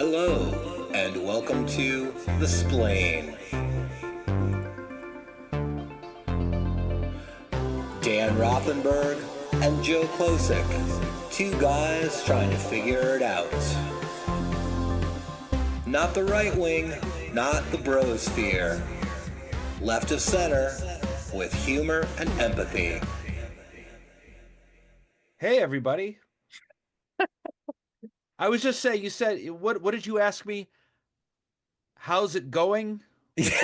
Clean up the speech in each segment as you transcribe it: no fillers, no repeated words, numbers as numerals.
Hello, and welcome to the Splain. Dan Rothenberg and Joe Klosik, two guys trying to figure it out. Not the right wing, not the brosphere. Left of center, with humor and empathy. Hey, everybody. I was just saying, you said, what did you ask me? How's it going? Which is,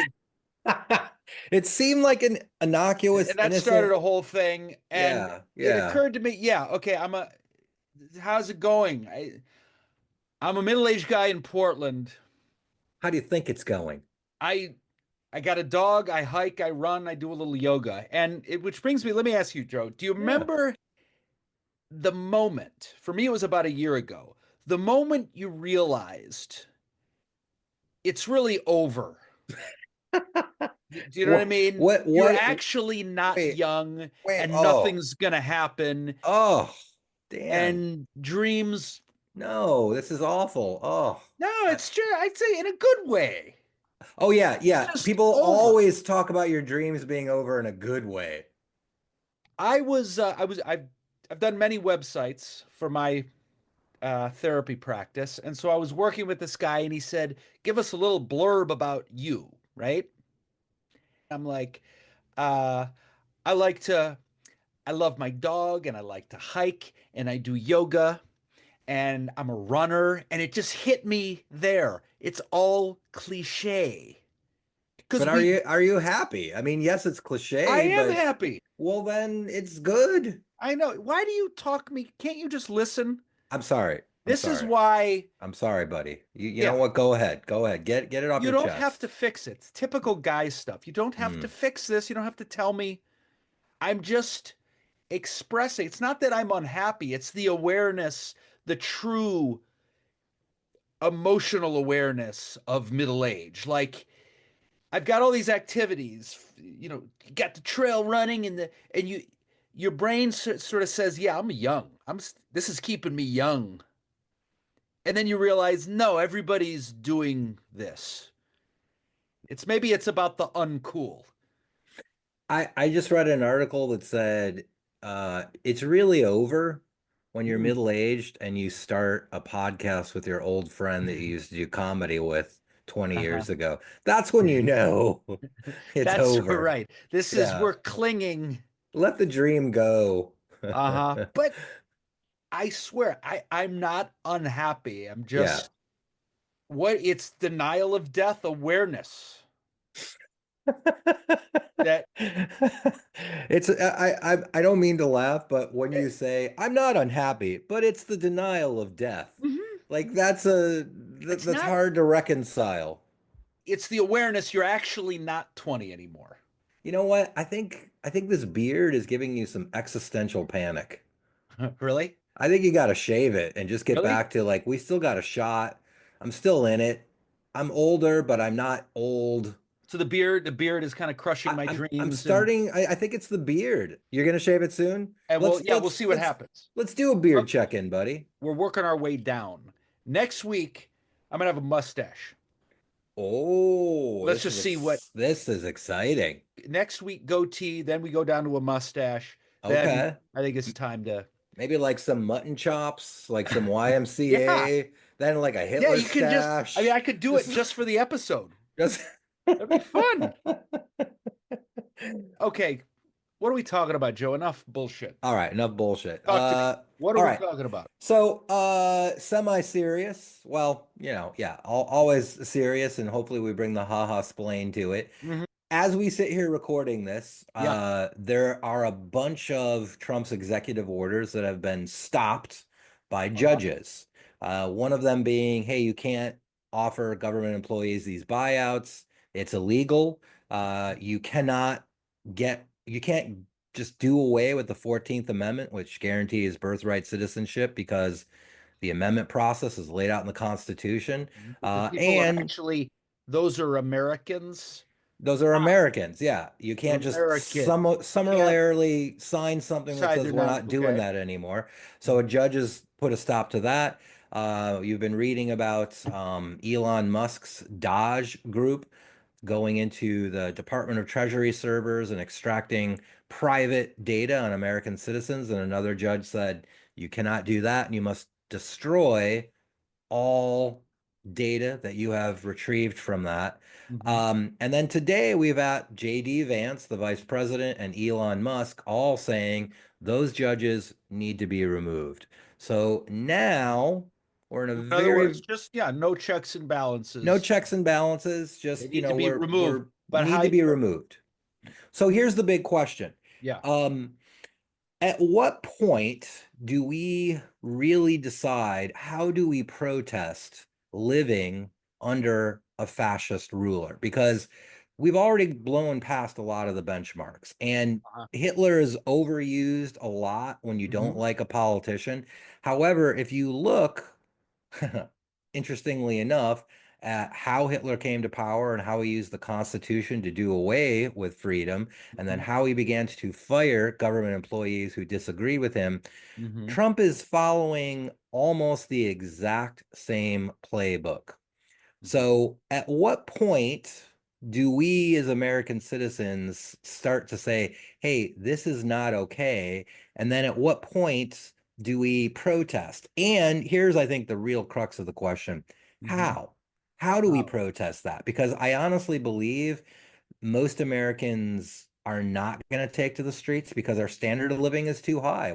It seemed like an innocuous, and that started innocent. a whole thing. And Yeah, it yeah. occurred to me, yeah, okay, how's it going? I'm a middle-aged guy in Portland. How do you think it's going? I, I got a dog. I hike, I run, I do a little yoga. Which brings me, let me ask you, Joe, do you Yeah. remember the moment, for me, it was about a year ago, the moment you realized it's really over? Do you know what I What, mean? what, You're what, actually not wait, young wait, and oh, nothing's gonna happen oh, Dan. and dreams. No, this is awful. Oh, No, I, it's true. I'd say in a good way. oh yeah, It's yeah. just People over. always talk about your dreams being over in a good way. I've done many websites for my therapy practice, and so I was working with this guy, and he said, "Give us a little blurb about you," right? I'm like, uh, I like to, I love my dog, and I like to hike, and I do yoga, and I'm a runner, and it just hit me there. It's all cliche. But Because are you happy? I mean, yes, it's I cliche, am but happy. well, then it's good. I know. Why do you talk me? Can't you just listen? I'm sorry. I'm This is sorry. why, I'm sorry, buddy. You know yeah, what? Go ahead. Go ahead. Get it off you your don't have chest. to fix it. It's typical guy stuff. You don't have to Hmm. fix this. You don't have to tell me. I'm just expressing. It's not that I'm unhappy, it's the awareness, the true emotional awareness of middle age. Like, I've got all these activities. You got the trail running and your brain sort of says, "Yeah, I'm young. This is keeping me young." And then you realize, no, everybody's doing this. Maybe it's about the uncool. I just read an article that said it's really over when you're Mm. middle-aged and you start a podcast with your old friend that you used to do comedy with 20 Uh-huh. years ago. That's when you know it's That's over. right. This is Yeah. we're clinging. Let the dream go. Uh-huh. But I swear, I'm not unhappy. I'm Yeah. just what it's denial of death awareness that I don't mean to laugh, but when eh, you say I'm not unhappy, but it's the denial of death. mhm. Like It's that's not hard to reconcile. it's the awareness you're actually not 20 anymore. You know what? I think this beard is giving you some existential panic. Really? I think you got to shave it and just get Really? back to like we still got a shot. I'm still in it. I'm older, but I'm not old. So the beard is kind of crushing my I'm dreams starting. I think it's the beard. You're gonna shave it soon. and Let's we'll see what happens. let's do a Uh, beard check-in, buddy. We're working our way down. Next week, I'm gonna have a mustache. Oh, Let's just see what this is exciting. next week goatee, then we go down to a mustache. Then Okay. I think it's time to Maybe like some mutton chops, like some yeah. YMCA, then like a Yeah, Hitler you can I mean, stash. I could do it Just just for the episode. just That'd be fun. Okay, what are we talking about, Joe? Enough bullshit. All right, enough bullshit. Talk to me. What are All we right. talking about? So, semi-serious. Well, yeah, always serious, and hopefully we bring the haha splain to it. Mhm. As we sit here recording this, Yeah. there are a bunch of Trump's executive orders that have been stopped by Uh-huh. judges. One of them being, hey, you can't offer government employees these buyouts. It's illegal. You can't just do away with the 14th Amendment, which guarantees birthright citizenship because the amendment process is laid out in the Constitution. Because Uh, people are and actually those are Americans. Those are Ah, Americans. Yeah. You they're can't just American. Can't summarily sign something that decide says they're we're not not doing okay. that anymore. So a judge has put a stop to that. You've been reading about Elon Musk's Dodge group going into the Department of Treasury servers and extracting private data on American citizens. And another judge said, you cannot do that, and you must destroy all data that you have retrieved from that. Hmm. And then today we've got JD Vance, the vice president, and Elon Musk all saying those judges need to be removed. So now we're in a In other words, very just yeah, no checks and no balances. checks and balances, They just need to be removed. we're But need how? to be removed. So here's the big question. Yeah. Um, at what point do we really decide how do we protest living under a fascist ruler? Because we've already blown past a lot of the benchmarks, and Uh-huh. Hitler is overused a lot when you don't Hmm. like a politician. However, if you look, interestingly enough, at how Hitler came to power and how he used the Constitution to do away with freedom, and then Hmm. how he began to fire government employees who disagreed with him, Hmm. Trump is following almost the exact same playbook. Hmm. So, at what point do we as American citizens start to say, hey, this is not okay? And then at what point do we protest? And here's, I think, the real crux of the question. Hmm. How? How do we Wow. protest that? Because I honestly believe most Americans are not going to take to the streets because our standard of living is too high.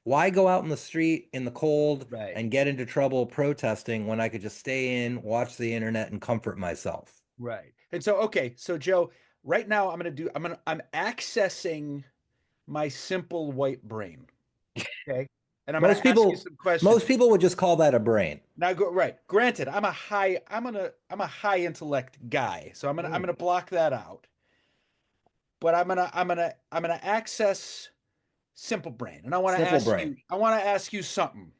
Why go out in the street in the cold Right. and get into trouble protesting when I could just stay in, watch the internet, and comfort myself? Right. And so, okay, so Joe, right now I'm accessing my simple white brain. Okay. And I'm gonna Most ask you people, some questions. most people would just call that a brain. Now go right. Granted, I'm a high intellect guy, so I'm gonna Mm, block that out. But I'm gonna access simple brain. And simple brain. I want to ask you something,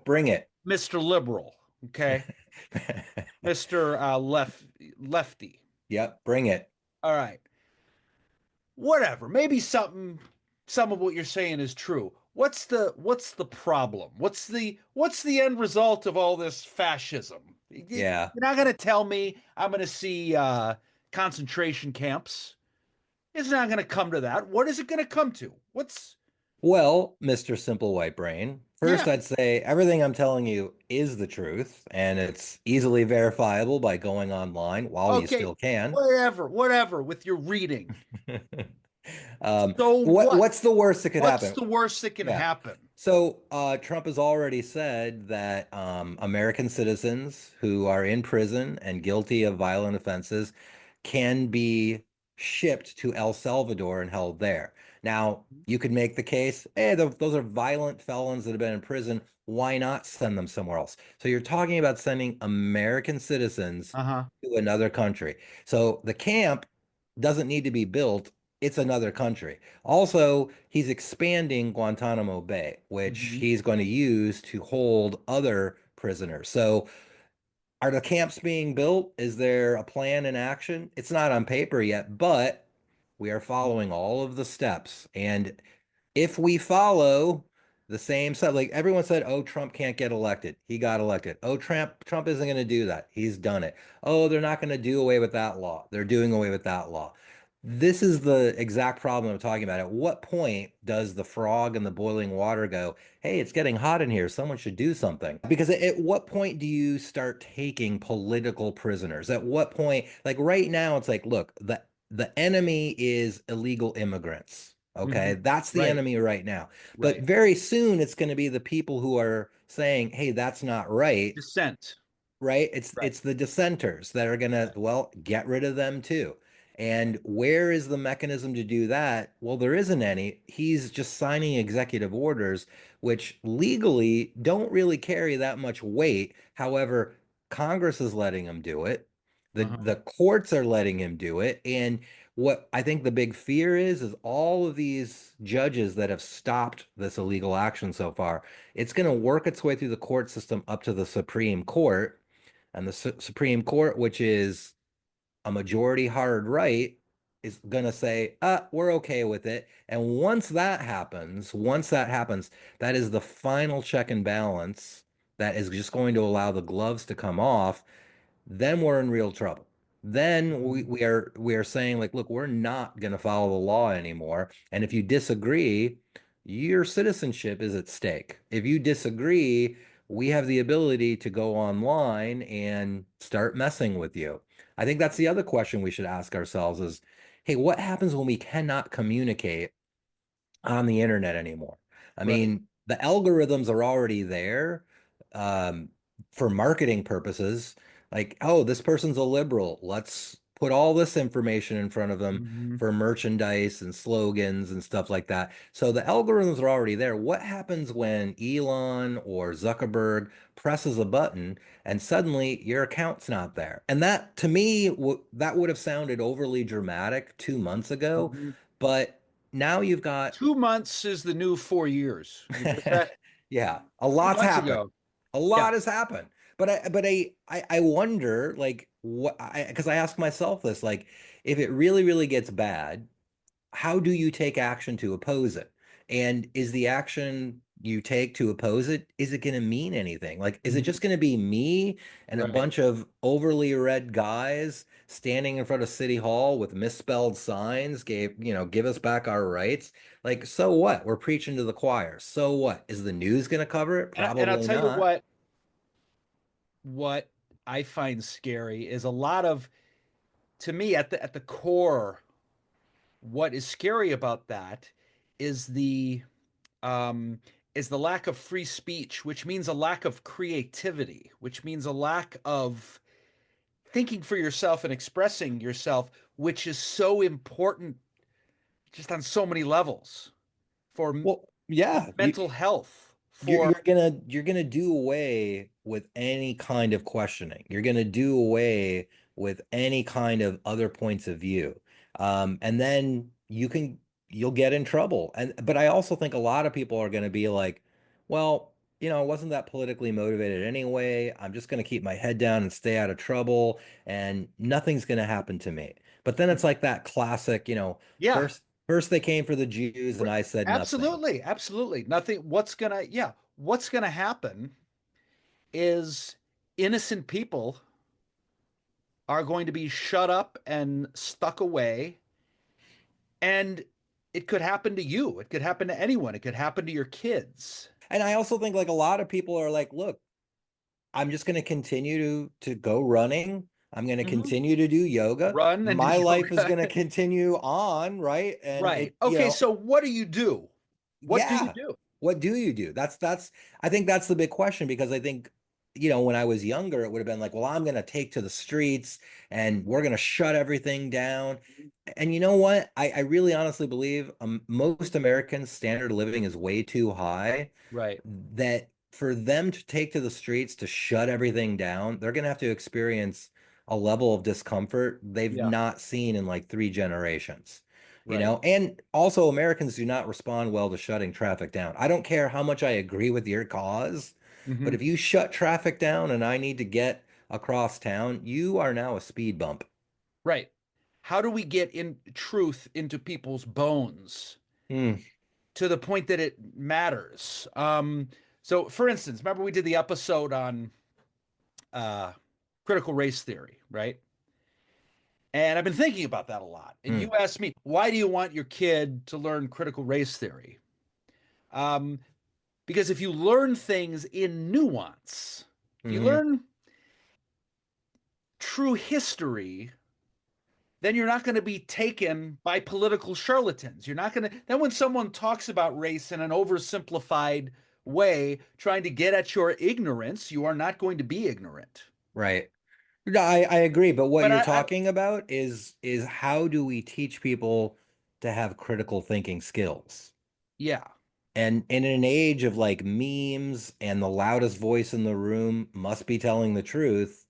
Bring it. Mr. Liberal, okay? Mr. Lefty. Yep, bring it. All right. Whatever. Maybe some of what you're saying is true. What's the problem? What's the end result of all this fascism? You're Yeah. not going to tell me I'm going to see concentration camps. It's not going to come to that. What is it going to come to? What's Well, Mr. Simple White Brain, Yeah. first I'd say everything I'm telling you is the truth, and it's easily verifiable by going online while you Okay, still can. whatever with your reading. Um, So what? what's the worst that could What's happen? the worst that can Yeah. happen? So Trump has already said that American citizens who are in prison and guilty of violent offenses can be shipped to El Salvador and held there. Now, you could make the case, hey, those are violent felons that have been in prison. Why not send them somewhere else? So you're talking about sending American citizens Uh-huh. to another country. So the camp doesn't need to be built. It's another country. Also, he's expanding Guantanamo Bay, which Hmm. he's going to use to hold other prisoners. So, are the camps being built? Is there a plan in action? It's not on paper yet, but we are following all of the steps. And if we follow the same set, like everyone said, oh, Trump can't get elected. He got elected. Oh, Trump isn't going to do that. He's done it. Oh, they're not going to do away with that law. They're doing away with that law. This is the exact problem I'm talking about. At what point does the frog in the boiling water go, hey, it's getting hot in here. Someone should do something? Because at what point do you start taking political prisoners? At what point, like right now, it's like, look, the enemy is illegal immigrants. Hmm. Okay, that's the Right, enemy right now. But right. very soon it's going to be the people who are saying, "Hey, that's not right." Dissent. Right? It's Right. it's the dissenters that are going to, Right. well, get rid of them too. And where is the mechanism to do that? Well, there isn't any. He's just signing executive orders, which legally don't really carry that much weight. However, Congress is letting him do it. The Uh-huh. the courts are letting him do it. And what I think the big fear is all of these judges that have stopped this illegal action so far, it's going to work its way through the court system up to the Supreme Court. And the Supreme Court, which is a majority hard right, is going to say, we're okay with it. And once that happens, that is the final check and balance that is just going to allow the gloves to come off, then we're in real trouble. Then we, Mhm. we are saying like, look, we're not going to follow the law anymore. And if you disagree, your citizenship is at stake. If you disagree, we have the ability to go online and start messing with you. I think that's the other question we should ask ourselves is, hey, what happens when we cannot communicate on the internet anymore? I Right. mean, the algorithms are already there um, for marketing purposes. Like, oh, this person's a liberal. Let's put all this information in front of them Mhm. for merchandise and slogans and stuff like that. So the algorithms are already there. What happens when Elon or Zuckerberg presses a button and suddenly your account's not there? And that, to me, that would have sounded overly dramatic 2 months ago, Mhm. but now you've got 2 months is the new 4 years. I mean, what's that? yeah, a Two lot's months happened. ago. A Yeah. lot has happened. But I wonder like what because I ask myself this like if it really really gets bad, how do you take action to oppose it? And is the action you take to oppose it, is it going to mean anything? Like, is it Mhm. just going to be me and a Right. bunch of overly red guys standing in front of City Hall with misspelled signs, give us back our rights? Like, so what? We're preaching to the choir. So what? Is the news going to cover it? And I'll Probably tell you not. what I find scary is a lot of, to me, at the core, what is scary about that is the um is the lack of free speech, which means a lack of creativity, which means a lack of thinking for yourself and expressing yourself, which is so important just on so many levels for Well, yeah, mental health, you're for you're gonna you're gonna do away with any kind of questioning. You're gonna do away with any kind of other points of view. And then you'll get in trouble. And but I also think a lot of people are gonna be like, well, it wasn't that politically motivated anyway. I'm just gonna keep my head down and stay out of trouble, and nothing's gonna happen to me. But then it's like that classic, yeah, first they came for the Jews and I said nothing. absolutely, absolutely. Nothing, what's gonna happen is innocent people are going to be shut up and stuck away. And it could happen to you. It could happen to anyone. It could happen to your kids. And I also think like a lot of people are like, look, I'm just going to continue to go running. I'm going to Mhm. continue to do yoga. Run and do My life is yoga. going to continue on, right? And Right. Okay, so what do you do? What do you yeah. do? What do you do? That's I think that's the big question because I think when I was younger it would have been like, well, I'm going to take to the streets and we're going to shut everything down. And you know what? I really honestly believe most Americans' standard of living is way too high Right. that for them to take to the streets to shut everything down, they're going to have to experience a level of discomfort they've Yeah. not seen in like 3 generations. Right. And also Americans do not respond well to shutting traffic down. I don't care how much I agree with your cause, but Hmm. if you shut traffic down and I need to get across town, you are now a speed bump. Right. How do we get in truth into people's bones Hmm. to the point that it matters? So for instance, remember we did the episode on uh critical race theory, right? And I've been thinking about that a lot. And Hmm. you asked me, why do you want your kid to learn critical race theory? Um, because if you learn things in nuance, if you Hmm. learn true history, then you're not going to be taken by political charlatans. You're not going to, then when someone talks about race in an oversimplified way, trying to get at your ignorance, you are not going to be ignorant. Right. No, I agree, but what But you're I talking about is how do we teach people to have critical thinking skills? yeah, And in an age of like memes and the loudest voice in the room must be telling the truth,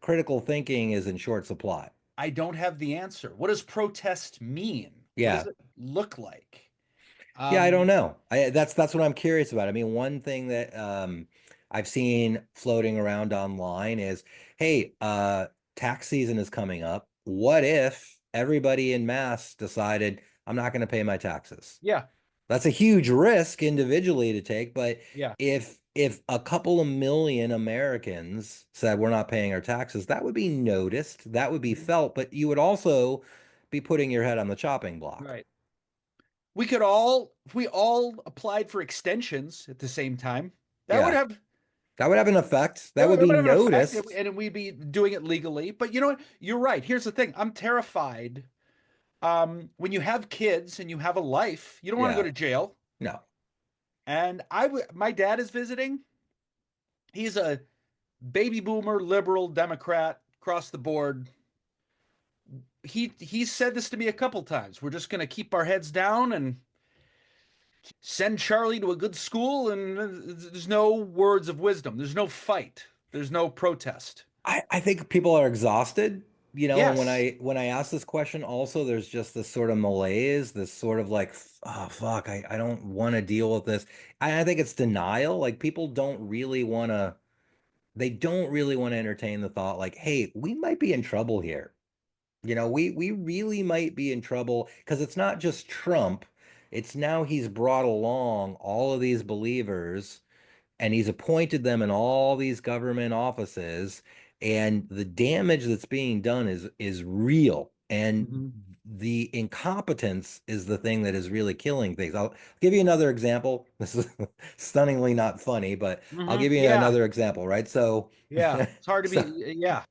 critical thinking is in short supply. I don't have the answer. What does protest mean? What does Yeah. it look like? Yeah, I Um, don't know. That's what I'm curious about. I mean, one thing that I've seen floating around online is, hey, tax season is coming up. What if everybody in mass decided I'm not going to pay my taxes? yeah, That's a huge risk individually to take, but Yeah. if a couple of million Americans said we're not paying our taxes, that would be noticed, that would be Mhm. felt, but you would also be putting your head on the chopping block. Right. We could all, if we all applied for extensions at the same time, that would Yeah, have that would have an effect. That would it be would have an effect, noticed. and we'd be doing it legally. But you know what? You're right. Here's the thing. I'm terrified. When you have kids and you have a life, you don't want to go Yeah. to jail. No. And my dad is visiting. He's a baby boomer, liberal, Democrat, across the board. He's said this to me a couple times. We're just going to keep our heads down and send Charlie to a good school, and there's no words of wisdom. There's no fight. There's no protest. I think people are exhausted, and when Yes. I ask this question, also there's just this sort of malaise, this sort of like, oh fuck, I don't want to deal with this. I think it's denial. Like people don't really want to entertain the thought, like, hey, we might be in trouble here. We really might be in trouble because it's not just Trump. It's now he's brought along all of these believers and he's appointed them in all these government offices, and the damage that's being done is real, and Hmm. the incompetence is the thing that is really killing things. I'll give you another example. This is stunningly not funny, but I'll Hmm. give you Yeah. another example, right? So Yeah. It's hard to so be. Yeah.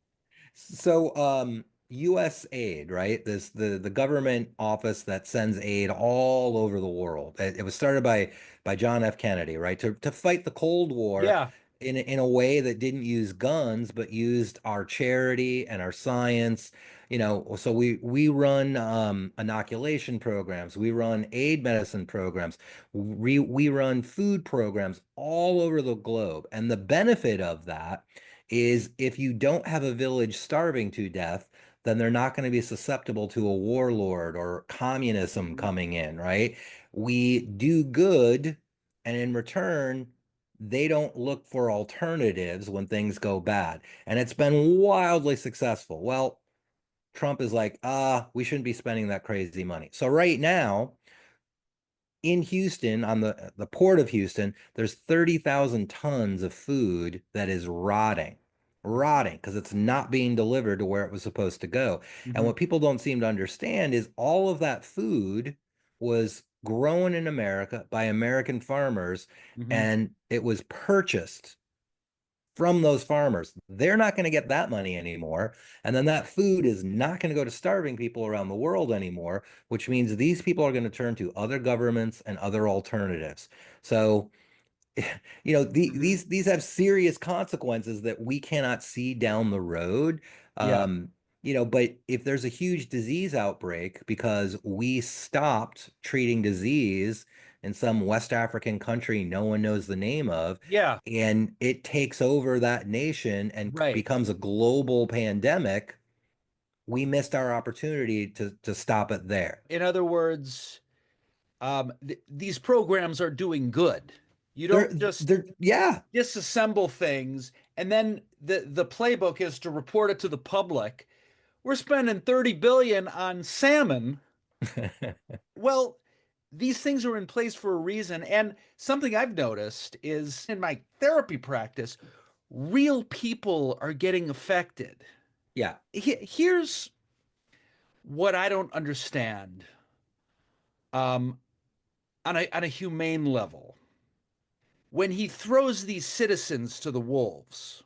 US aid, right? The government office that sends aid all over the world. It was started by John F. Kennedy, right? To fight the Cold War Yeah. in a way that didn't use guns, but used our charity and our science. So we run inoculation programs, we run aid medicine programs, we run food programs all over the globe. And the benefit of that is if you don't have a village starving to death, then they're not going to be susceptible to a warlord or communism Mhm. coming in, right? We do good, and in return, they don't look for alternatives when things go bad. And it's been wildly successful. Well, Trump is like, we shouldn't be spending that crazy money. So right now, in Houston, on the port of Houston, there's 30,000 tons of food that is rotting because it's not being delivered to where it was supposed to go. And Mhm. what people don't seem to understand is all of that food was grown in America by American farmers, Mhm. and it was purchased from those farmers. They're not going to get that money anymore. And then that food is not going to go to starving people around the world anymore, which means these people are going to turn to other governments and other alternatives. So, Mhm. these have serious consequences that we cannot see down the road. Yeah. But if there's a huge disease outbreak because we stopped treating disease in some West African country no one knows the name of, Yeah. and it takes over that nation and Right. becomes a global pandemic, we missed our opportunity to stop it there. In other words, these programs are doing good. You They're don't just they're yeah. disassemble things and then the playbook is to report it to the public. We're spending 30 billion on salmon. Well, these things are in place for a reason. And something I've noticed is in my therapy practice, real people are getting affected. Yeah. Here's what I don't understand, um, on a humane level. When he throws these citizens to the wolves,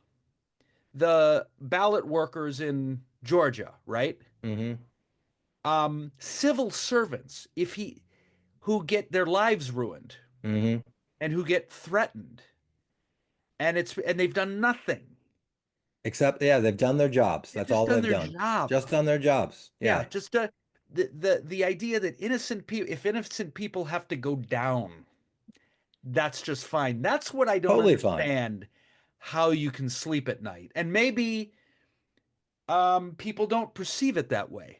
the ballot workers in Georgia, right? Hmm. Civil servants, if he who get their lives ruined Hmm. and who get threatened, and they've done nothing. Except, yeah, they've done their jobs. They've That's just all done they've their done. job. Just done their jobs. Yeah, Yeah. just the idea that innocent people, if innocent people have to go down, that's just fine. That's what I don't Totally fine. understand. How you can sleep at night, and maybe people don't perceive it that way.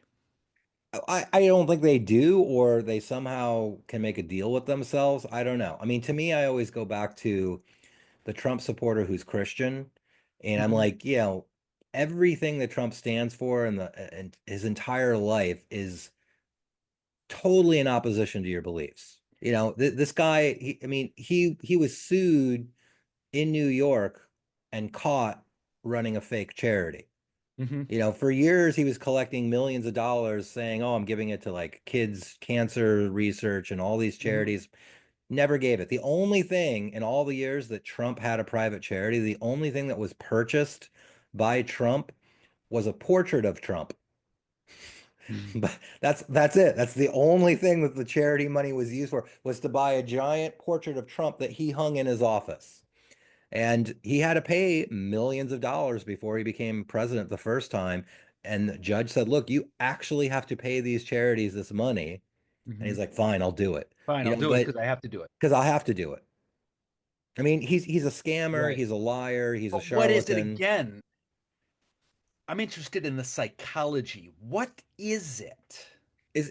I don't think they do, or they somehow can make a deal with themselves. I don't know. I mean, to me, I always go back to the Trump supporter who's Christian, and I'm Mhm. like, everything that Trump stands for and his entire life is totally in opposition to your beliefs. This guy, I mean, he was sued in New York and caught running a fake charity. Hmm. For years he was collecting millions of dollars saying, "Oh, I'm giving it to like kids cancer research and all these Hmm. charities." Never gave it. The only thing in all the years that Trump had a private charity, the only thing that was purchased by Trump was a portrait of Trump. But that's it. That's the only thing that the charity money was used for, was to buy a giant portrait of Trump that he hung in his office. And he had to pay millions of dollars before he became president the first time. And the judge said, "Look, you actually have to pay these charities this money." And Hmm. he's like, "Fine, I'll do it." Fine, I'll do it But because I have to do it. because I'll have to do it. I mean, he's a scammer, Right. he's a liar, he's a But what is it charlatan. again? I'm interested in the psychology. What is it?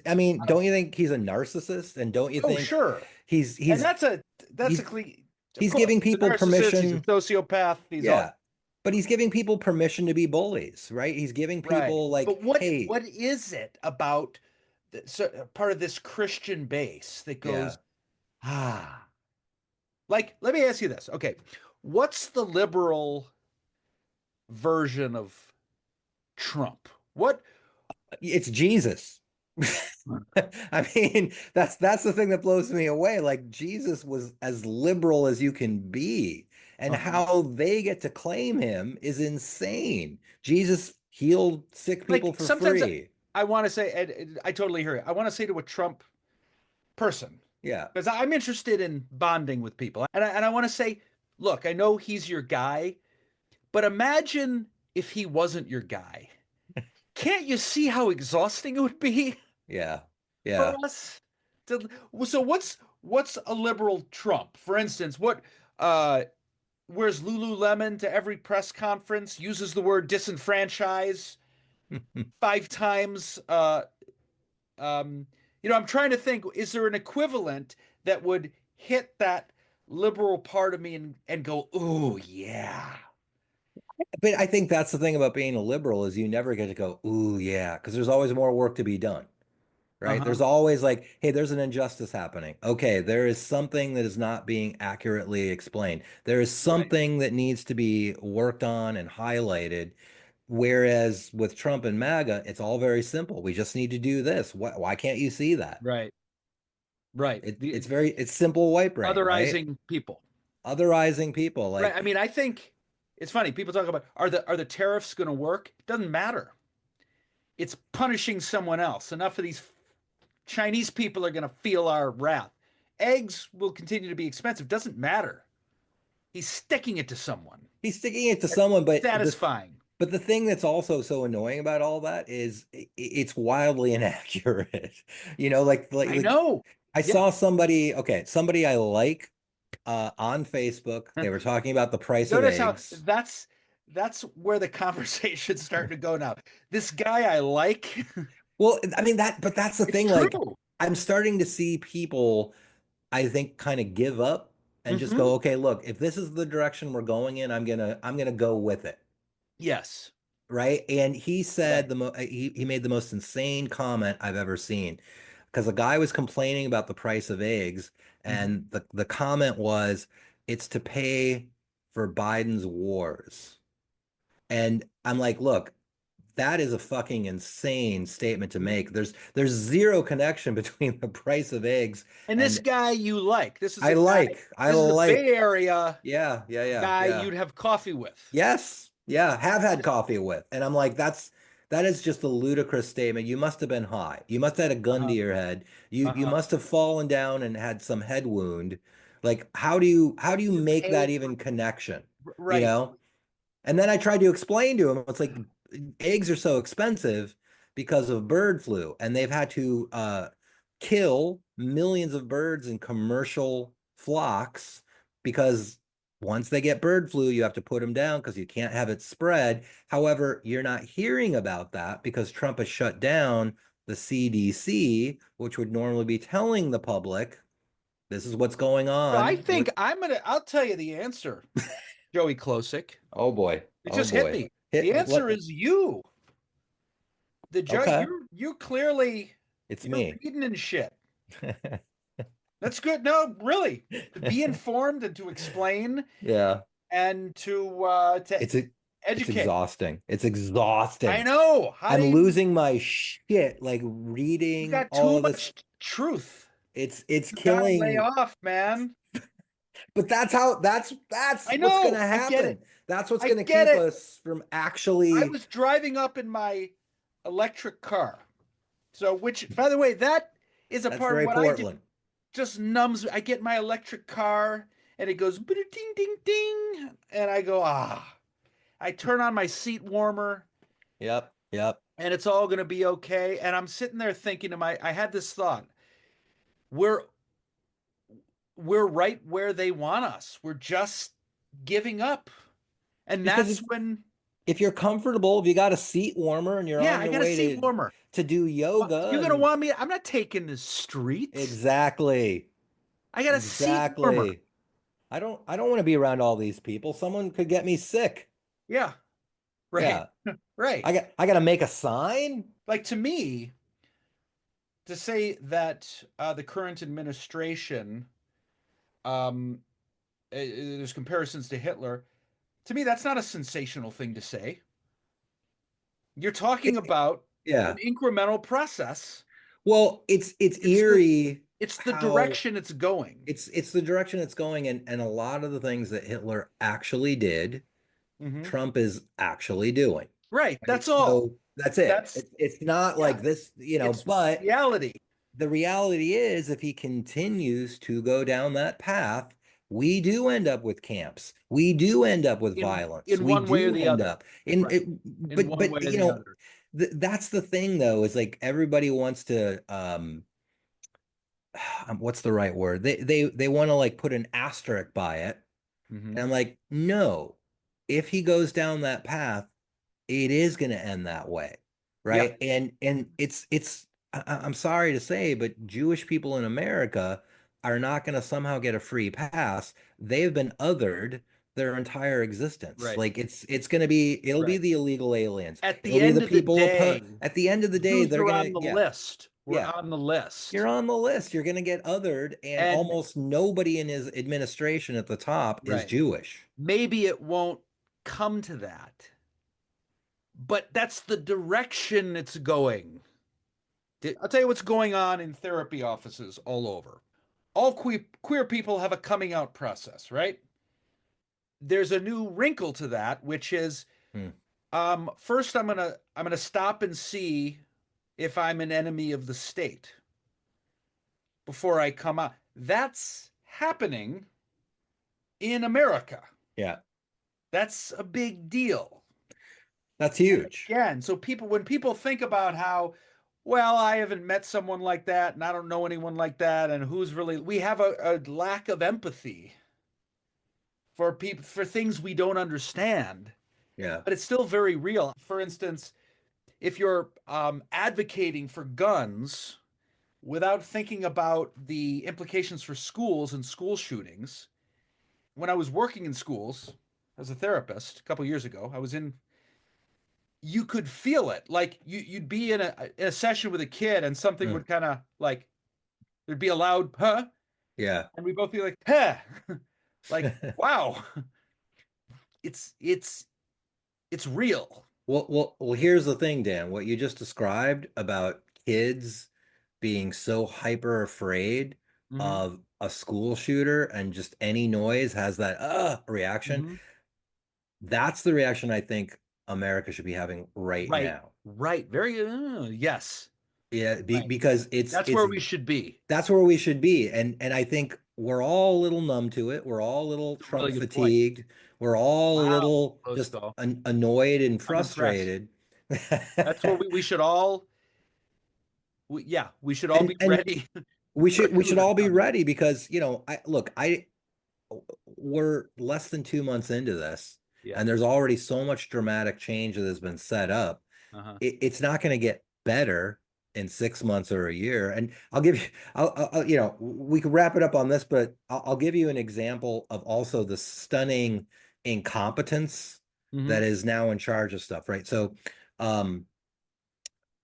I mean, don't you think he's a narcissist? And don't you Oh, think sure. he's And he's that's a he's of he's course, giving he's a people narcissist, he's a permission? sociopath, he's all Yeah. But he's giving people permission to be bullies, right? He's giving right. people like, But what "Hey, what is it about part of this Christian base that yeah, goes, ah, like, let me ask you this. Okay. What's the liberal version of Trump? What it's Jesus." I mean, that's the thing that blows me away. Like Jesus was as liberal as you can be, and uh-huh. how they get to claim him is insane. Jesus healed sick people Like for sometimes free. I want to say, and I totally hear you. I want to say to a Trump person, Yeah, because I'm interested in bonding with people. And I want to say, look, I know he's your guy, but imagine if he wasn't your guy. Can't you see how exhausting it would be yeah, for yeah. us? So what's a liberal Trump? For instance, what uh wears Lululemon to every press conference, uses the word disenfranchise 5 times. Um, I'm trying to think, is there an equivalent that would hit that liberal part of me and go, "Ooh, yeah." But I think that's the thing about being a liberal, is you never get to go, "Ooh, yeah," because there's always more work to be done. Right? Uh-huh. There's always like, hey, there's an injustice happening. Okay, there is something that is not being accurately explained. There is Right. something that needs to be worked on and highlighted. Whereas with Trump and MAGA, it's all very simple. We just need to do this. Why can't you see that? Right. Right. It's simple white brain, right? Otherizing people. Otherizing people, Right. like, I mean, I think it's funny. People talk about are the tariffs going to work? It doesn't matter. It's punishing someone else. Enough of these Chinese people are going to feel our wrath. Eggs will continue to be expensive. Doesn't matter. He's sticking it to someone. he's sticking it to someone, Satisfying. but the thing that's also so annoying about all that is it's wildly inaccurate. I know. I Yeah. saw somebody I like on Facebook. They were talking about the price of Notice how eggs. that's where the conversation's starting to go now. This guy I like. Well, I mean but that's the It's thing. Like, true. I'm starting to see people, I think, kind of give up and just Hmm. go, okay, look, if this is the direction we're going in, I'm gonna go with it. Yes. Right. And he Right. said he made the most insane comment I've ever seen, because the guy was complaining about the price of eggs, Hmm. and the comment was, it's to pay for Biden's wars. And I'm like, look, that is a fucking insane statement to make. There's zero connection between the price of eggs And this and guy you like. This is I a guy. like, I This is a Bay like, Area yeah, yeah, yeah, guy yeah. you'd have coffee with. Yes, yeah, have had coffee with. And I'm like, that is just a ludicrous statement. You must have been high. You must have had a gun to Uh-huh. your head. You Uh-huh. must have fallen down and had some head wound. Like, how do you To make pay that for even connection? You right. know? And then I tried to explain to him, it's like, eggs are so expensive because of bird flu, and they've had to kill millions of birds in commercial flocks, because once they get bird flu, you have to put them down because you can't have it spread. However, you're not hearing about that because Trump has shut down the CDC, which would normally be telling the public this is what's going So I on think with, I'll tell you the answer, Joey Klosik. oh boy, It oh just hit boy. me. The Hit answer let is you. The judge, Okay, you clearly it's you're me. reading and shit. That's good. No, really, to be informed and to explain Yeah. and to It's a, it's educate. exhausting. It's I exhausting. know. How do I'm you? losing my shit like You reading got all too of this. much truth. It's You gotta lay killing. off, man. But that's I what's gonna know. I get it. happen. That's what's I gonna get keep it. us from I actually. was driving up in my electric car. So, which, by the way, that is a That's part of very what I do. Portland. Just numbs me. I get my electric car and it goes ding ding ding, and I go ah. I turn on my seat warmer Yep. Yep. and it's all going to be okay. And I'm sitting there thinking to my, I had this thought: we're we're right where they want us. We're just giving up, and Because that's when, if you're comfortable, if you got a seat warmer and you're yeah, on I your got a way seat warmer. to do What, yoga you're going to and want me? I'm not taking the street. exactly. I got a seat warmer. Exactly. I don't want to be around all these people. Someone could get me sick. Yeah, right, Yeah. right. I got to make a sign? Like to me, to say that the current administration, um, there's comparisons to Hitler. To me, that's not a sensational thing to say. You're talking about an Yeah. incremental process. Well, it's It's the eerie it's the how direction it's going. it's the direction it's going, and a lot of the things that Hitler actually did, Hmm. Trump is actually doing. Right. Right? That's all. So that's it. That's It's not yeah. like this, It's but reality the reality is if he continues to go down that path, we do end up with camps. We do end up with violence. in We one way or do the end other. up in Right. it, In one way but or the other. that's the thing though, is like everybody wants to what's the right word? They want to like put an asterisk by it. Hmm. And I'm like, no, if he goes down that path, it is going to end that way, Yeah. right? And it's I'm sorry to say, but Jewish people in America are not going to somehow get a free pass. They've been othered their entire existence. Right. Like it'll be Right. the illegal aliens. At It'll the be the end of the people day, at the end of the day, Jews they're are gonna on the yeah, list. We're yeah. on the You're list. on the list. You're gonna get othered, and And almost nobody in his administration at the top is right. Jewish. Maybe it won't come to that, but that's the direction it's going. I'll tell you what's going on in therapy offices all over. All queer people have a coming out process, right? There's a new wrinkle to that, which is Hmm. first I'm gonna stop and see if I'm an enemy of the state before I come out. That's happening in America. Yeah, That's a big deal. that's And huge. again, so when people think about how, well, I haven't met someone like that and I don't know anyone like that, and who's really, we have a lack of empathy for people, for things we don't understand, Yeah. but it's still very real. For instance, if you're advocating for guns without thinking about the implications for schools and school shootings, when I was working in schools as a therapist a couple years ago, I was in, you could feel it. Like you'd be in a session with a kid and something Hmm. would kind of like, there'd be a loud huh, Yeah. and we both be like huh, like wow, it's it's real. Well, here's the thing, Dan. What you just described about kids being so hyper afraid Hmm. of a school shooter and just any noise has that reaction. Hmm. That's the reaction I think America should be having right Right, now. right, very yes, Yeah, right. because That's where we should be. that's where we should be. And I think we're all a little numb to it. We're all a little That's a really Trump good point. fatigued. We're all a Wow, little just Bosco. annoyed and I'm impressed. frustrated. That's where we should all, yeah, we should all be And ready for a we coup should that's all be coming. ready because, I look, I we're less than 2 months into this, Yeah. and there's already so much dramatic change that has been set up. Uh-huh. It's not going to get better in 6 months or a year. And I'll give you, we could wrap it up on this, but I'll give you an example of also the stunning incompetence that Hmm. is now in charge of stuff, right? So, um,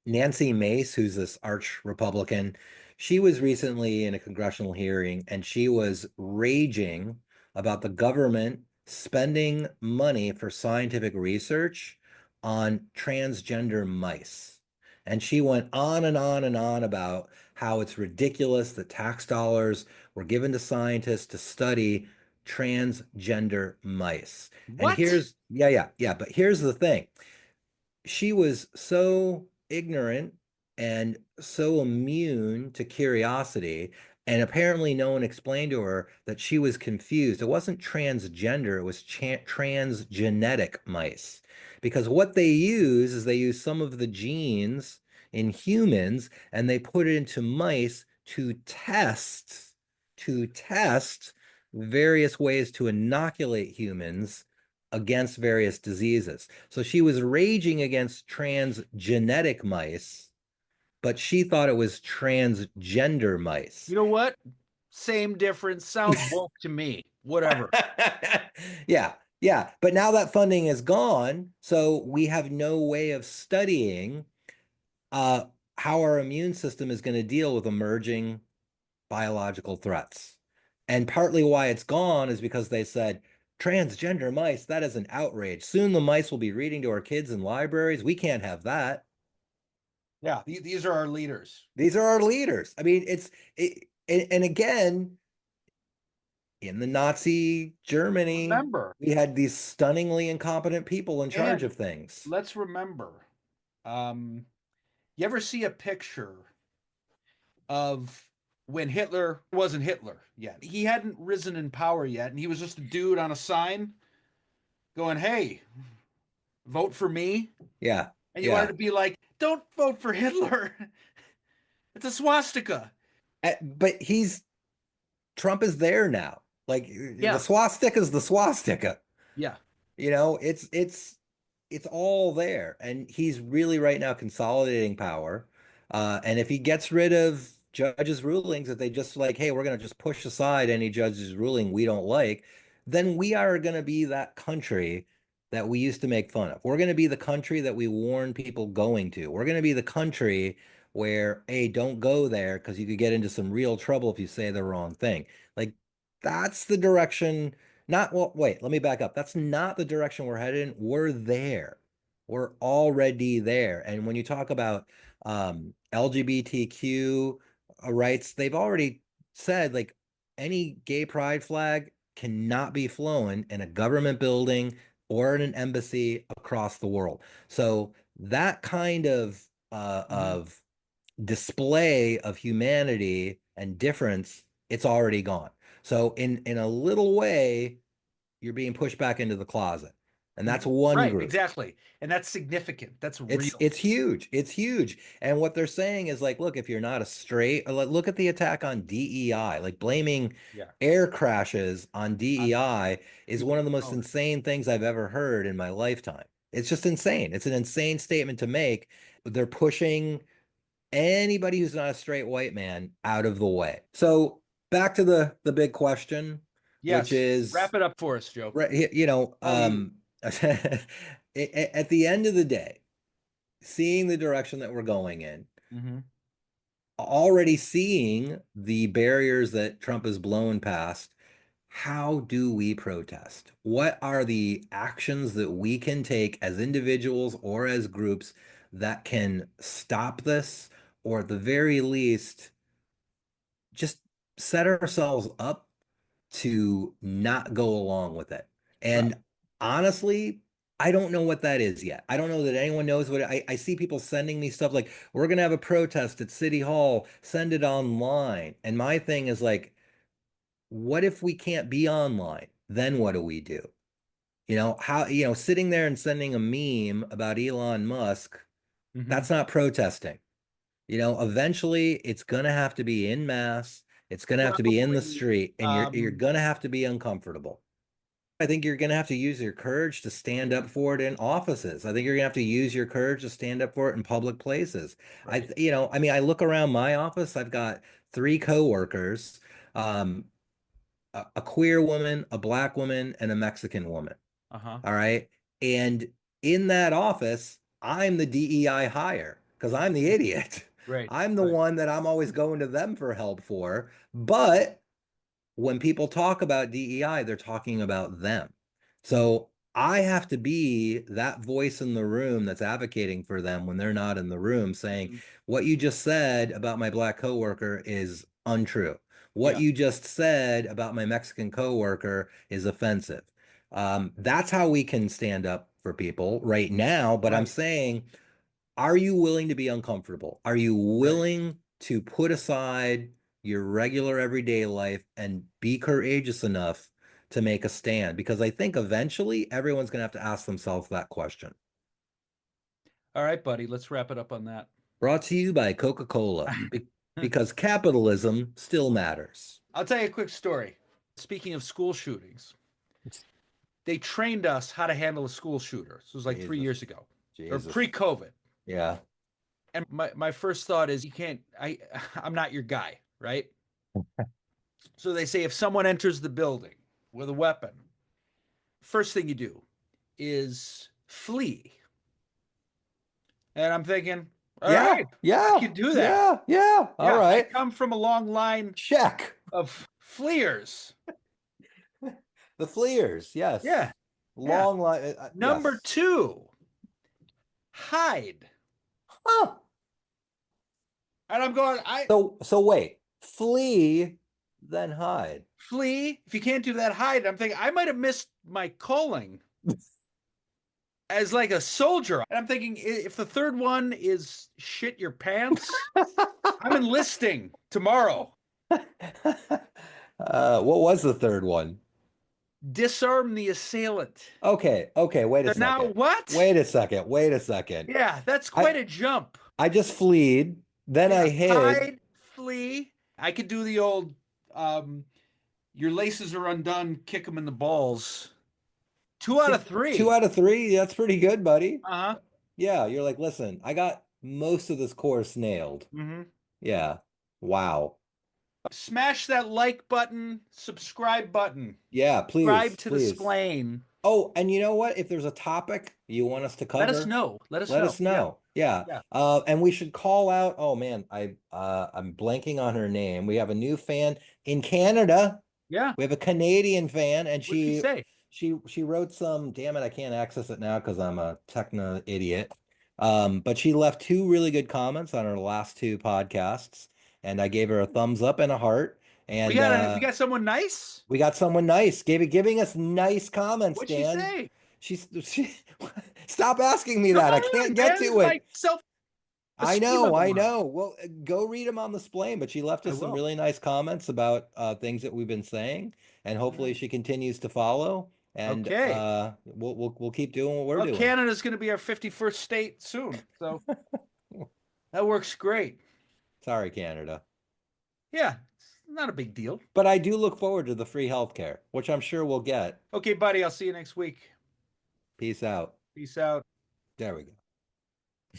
Nancy Mace, who's this arch Republican, She was recently in a congressional hearing and she was raging about the government spending money for scientific research on transgender mice. And she went on and on and on about how it's ridiculous that tax dollars were given to scientists to study transgender mice. And What? yeah, but here's the thing. She was so ignorant and so immune to curiosity. And apparently, no one explained to her that she was confused. It wasn't transgender, it was transgenetic mice. Because what they use is they use some of the genes in humans and they put it into mice to test various ways to inoculate humans against various diseases. So she was raging against transgenic mice, but she thought it was transgender You mice. know what? Same difference. Sounds woke to me. Whatever. Yeah, yeah. But now that funding is gone, so we have no way of studying uh, how our immune system is going to deal with emerging biological threats. And partly why it's gone is because they said, transgender mice, that is an outrage. Soon the mice will be reading to our kids in libraries. We can't have that. Yeah, these are our leaders. These are our leaders. I mean, and again, in the Nazi Germany, Remember, we had these stunningly incompetent people in charge and of things. let's remember, um, you ever see a picture of when Hitler wasn't Hitler yet? He hadn't risen in power yet, and he was just a dude on a sign going, "Hey, vote for me." Yeah, And you wanted yeah. to be like, "Don't vote for Hitler. It's a swastika." But Trump is there now. Like the Yeah, swastika is the swastika. yeah. It's all there, and he's really right now consolidating power. And if he gets rid of judges' rulings, if they just like, hey, we're going to just push aside any judge's ruling we don't like, then we are going to be that country that we used to make fun of. We're going to be the country that we warn people going to. We're going to be the country where, hey, don't go there because you could get into some real trouble if you say the wrong thing. Like that's the direction. Not, well, wait, let me back up. That's not the direction we're headed in. We're there. We're already there. And when you talk about LGBTQ rights, they've already said like any gay pride flag cannot be flown in a government building or in an embassy across the world. So that kind Mm-hmm. of display of humanity and difference, it's already gone. So in a little way, you're being pushed back into the closet. And that's Mm-hmm. one Right, group. exactly. And that's significant. That's It's real. it's huge. It's huge. And what they're saying is like, look, if you're not a straight, look at the attack on DEI, like blaming Yeah. air crashes on On DEI is people one of of the most color. insane things I've ever heard in my lifetime. It's just insane. It's an insane statement to make. They're pushing anybody who's not a straight white man out of the way. So back to the big question, which Yes. is, Wrap it up for us, Joe. you know, All you. at the end of the day, seeing the direction that we're going in, Mm-hmm. already seeing the barriers that Trump has blown past, how do we protest? What are the actions that we can take as individuals or as groups that can stop this, or at the very least, just set ourselves up to not go along with it? Right. And honestly, I don't know what that is yet. I don't know that anyone knows what I see people sending me stuff like, we're gonna have a protest at City Hall, send it online. And my thing is like, what if we can't be online? Then what do we do? Sitting there and sending a meme about Elon Musk, Mm-hmm. that's not protesting. Eventually it's gonna have to be in mass, it's gonna have to be in the Probably. street, and you're Um, gonna have to be uncomfortable. I think you're gonna have to use your courage to stand yeah. up for it in offices. I think you're gonna have to use your courage to stand up for it in public places. Right. I mean, I look around my office, I've got three coworkers, um, a queer woman, a black woman, and a Mexican woman. Uh-huh. All right. And in that office, I'm the DEI hire because I'm the idiot. Right. I'm the Right. one that I'm always going to them for help for. But when people talk about DEI, they're talking about them. Mm, So I have to be that voice in the room that's advocating for them when they're not in the room, saying, mhm. what you just said about my black coworker is untrue. What Yeah. you just said about my Mexican coworker is offensive. That's how we can stand up for people right now. But I'm Right. saying, are you willing to be uncomfortable? Are you Right. willing to put aside your regular everyday life and be courageous enough to make a stand? Because I think eventually everyone's going to have to ask themselves that question. All right, buddy. Let's wrap it up on that. Brought to you by Coca-Cola, because capitalism still matters. I'll tell you a quick story. Speaking of school shootings, they trained us how to handle a school shooter. This was like three Jesus, years ago or Jesus. pre-COVID. Yeah. And my first thought is you can't I'm not your guy, right? So they say if someone enters the building with a weapon, first thing you do is flee. And I'm thinking, all Yeah. right, I Yeah. can do that. Yeah. Yeah. All Yeah, I right. come from a long line Check. of fleers. The Fleers. Yeah, Yes. yeah. Long line. Number Yes. two, hide. Huh. And I'm going, I So wait, flee, then hide. flee. If you can't do that, hide. I'm thinking I might have missed my calling as like a soldier. And I'm thinking if the third one is shit your pants, I'm enlisting tomorrow. What was the third one? Disarm the assailant. Okay, wait a So now second. what? Wait a second. Yeah, that's I quite a jump. I just fleed, then I Yeah, hid. hide, flee. I could do the old um your laces are undone, kick them in the balls. Two out of See, two three. out of three, that's pretty good, buddy. Uh-huh. Yeah, you're like, listen, I got most of this course nailed. Mm-hmm. Yeah. Wow. Smash that like button, subscribe button. Yeah, Subscribe please, to the please. Splain. Oh, and you know what? If there's a topic you want us to Let us cover, know. Let us let know. us Yeah. know. Yeah. Yeah. And we should call out. Oh man, I'm blanking on her name. We have a new fan in Canada. Yeah. We have a Canadian fan, and What'd she say? she wrote some. Damn it, I can't access it now because I'm a techno idiot. But she left two really good comments on her last two podcasts, and I gave her a thumbs up and a heart. We And got we got someone nice? we got someone nice, giving us nice comments, What'd she Dan. say? She stop asking me Come that. I on, can't get man. This is to my it. self-esteem on the I line. know. Well, go read them on the splain, but she left I us some will. really nice comments about things that we've been saying, and hopefully Mhm. she continues to follow. And Okay. we'll keep doing what we're Well, doing. Canada's going to be our 51st state soon. So that works great. Sorry, Canada. Yeah, it's not a big deal. But I do look forward to the free healthcare, which I'm sure we'll get. Okay, buddy, I'll see you next week. Peace out. Peace out. There we go.